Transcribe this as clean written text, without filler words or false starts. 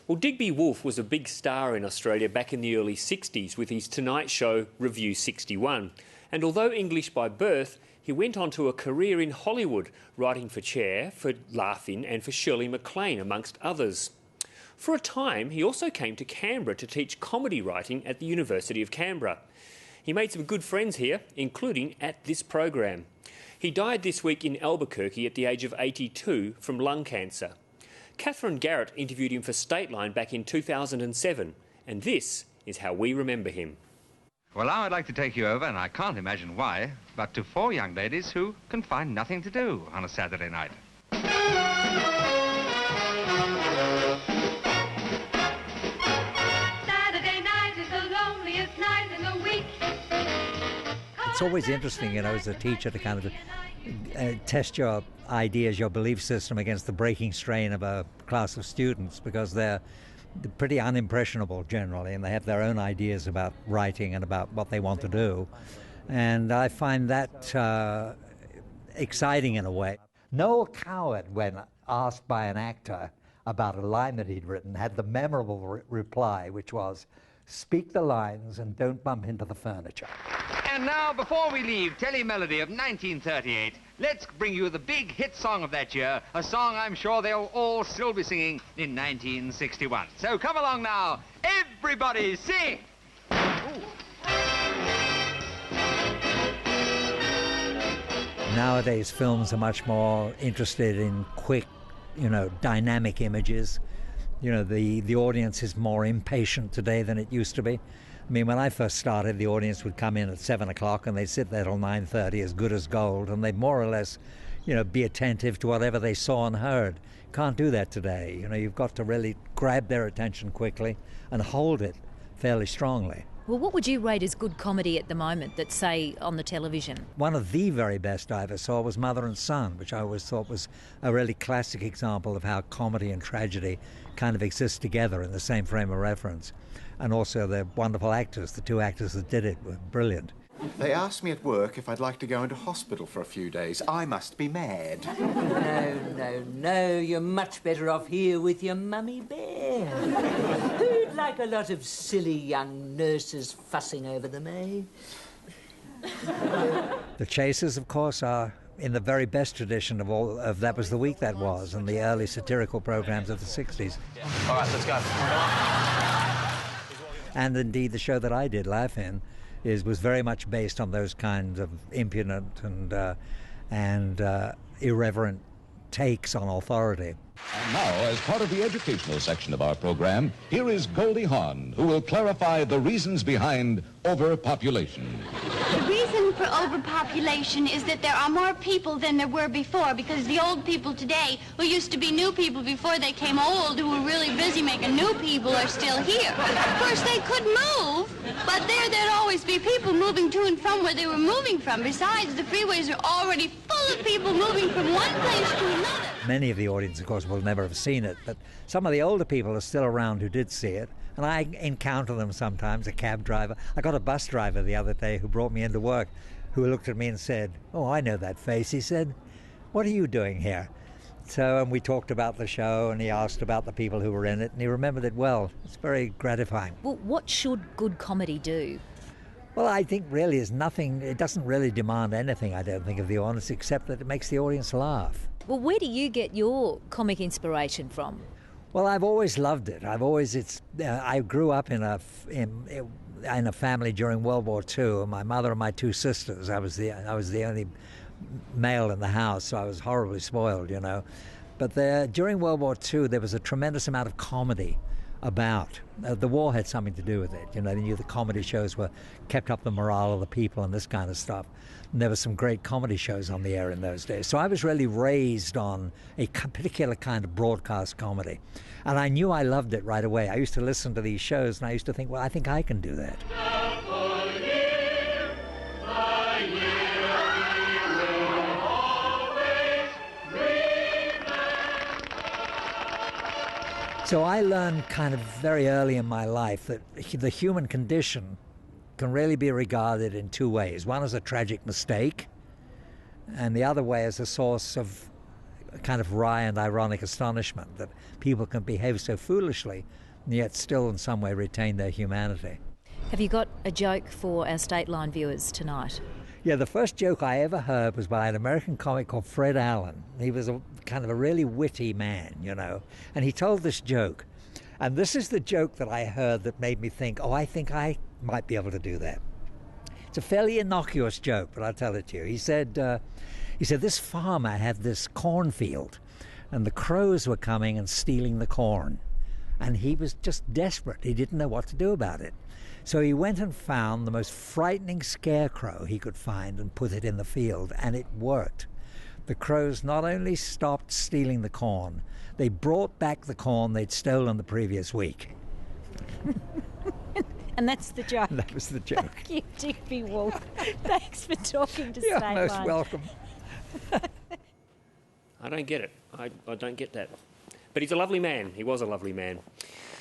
Well, Digby Wolfe was a big star in Australia back in the early 60s with his Tonight Show Review 61. And although English by birth, he went on to a career in Hollywood, writing for Cher, for Laugh-In and for Shirley MacLaine, amongst others. For a time, he also came to Canberra to teach comedy writing at the University of Canberra. He made some good friends here, including at this program. He died this week in Albuquerque at the age of 82 from lung cancer. Catherine Garrett interviewed him for Stateline back in 2007, and this is how we remember him. Well, now I'd like to take you over, and I can't imagine why, but to 4 young ladies who can find nothing to do on a Saturday night. Saturday night is the loneliest night in the week. It's always interesting, you know, as a teacher to kind of test your ideas, your belief system against the breaking strain of a class of students, because they're pretty unimpressionable generally, and they have their own ideas about writing and about what they want to do. And I find that exciting in a way. Noel Coward, when asked by an actor about a line that he'd written, had the memorable reply, which was, "Speak the lines and don't bump into the furniture." And now, before we leave Telemelody of 1938, let's bring you the big hit song of that year, a song I'm sure they'll all still be singing in 1961. So come along now, everybody sing! Nowadays, films are much more interested in quick, you know, dynamic images. You know, the audience is more impatient today than it used to be. I mean, when I first started, the audience would come in at 7 o'clock and they'd sit there till 9:30 as good as gold, and they'd more or less, you know, be attentive to whatever they saw and heard. Can't do that today. You know, you've got to really grab their attention quickly and hold it fairly strongly. Well, what would you rate as good comedy at the moment that's, say, on the television? One of the very best I ever saw was Mother and Son, which I always thought was a really classic example of how comedy and tragedy kind of exist together in the same frame of reference. And also the wonderful actors, the 2 actors that did it were brilliant. They asked me at work if I'd like to go into hospital for a few days. I must be mad. No, you're much better off here with your mummy bear. Who'd like a lot of silly young nurses fussing over them, eh? The Chasers, of course, are in the very best tradition of all of That Was the Week That Was and the early satirical programs of the 60s. All right, let's go. And indeed, the show that I did, Laugh-In, was very much based on those kinds of impudent and irreverent takes on authority. And now, as part of the educational section of our program, here is Goldie Hawn, who will clarify the reasons behind overpopulation. The reason for overpopulation is that there are more people than there were before, because the old people today, who used to be new people before they came old, who were really busy making new people, are still here. Of course, they could move, but there'd always be people moving to and from where they were moving from. Besides, the freeways are already full of people moving from one place to another. Many of the audience, of course, will never have seen it, but some of the older people are still around who did see it, and I encounter them sometimes, a cab driver. I got a bus driver the other day who brought me into work, who looked at me and said, "Oh, I know that face." He said, "What are you doing here?" So, and we talked about the show, and he asked about the people who were in it, and he remembered it well. It's very gratifying. Well, what should good comedy do? Well, I think really is nothing, it doesn't really demand anything, I don't think, of the audience, except that it makes the audience laugh. Well, where do you get your comic inspiration from? Well, I've always loved it. I grew up in a family during World War II. My mother and my 2 sisters. I was the only male in the house, so I was horribly spoiled, you know. But during World War II, there was a tremendous amount of comedy about. The war had something to do with it. You know, they knew the comedy shows kept up the morale of the people and this kind of stuff. And there were some great comedy shows on the air in those days. So I was really raised on a particular kind of broadcast comedy. And I knew I loved it right away. I used to listen to these shows and I used to think, well, I think I can do that. So I learned kind of very early in my life that the human condition can really be regarded in 2 ways. One is a tragic mistake, and the other way is a source of kind of wry and ironic astonishment that people can behave so foolishly and yet still in some way retain their humanity. Have you got a joke for our Stateline viewers tonight? Yeah, the first joke I ever heard was by an American comic called Fred Allen. He was a kind of a really witty man, you know, and he told this joke. And this is the joke that I heard that made me think, oh, I think I might be able to do that. It's a fairly innocuous joke, but I'll tell it to you. He said this farmer had this cornfield, and the crows were coming and stealing the corn. And he was just desperate. He didn't know what to do about it. So he went and found the most frightening scarecrow he could find and put it in the field, and it worked. The crows not only stopped stealing the corn, they brought back the corn they'd stolen the previous week. And that's the joke. That was the joke. Thank you, Digby Wolfe. Thanks for talking to You're Stateline. most welcome. I don't get it. I don't get that. But he's a lovely man. He was a lovely man.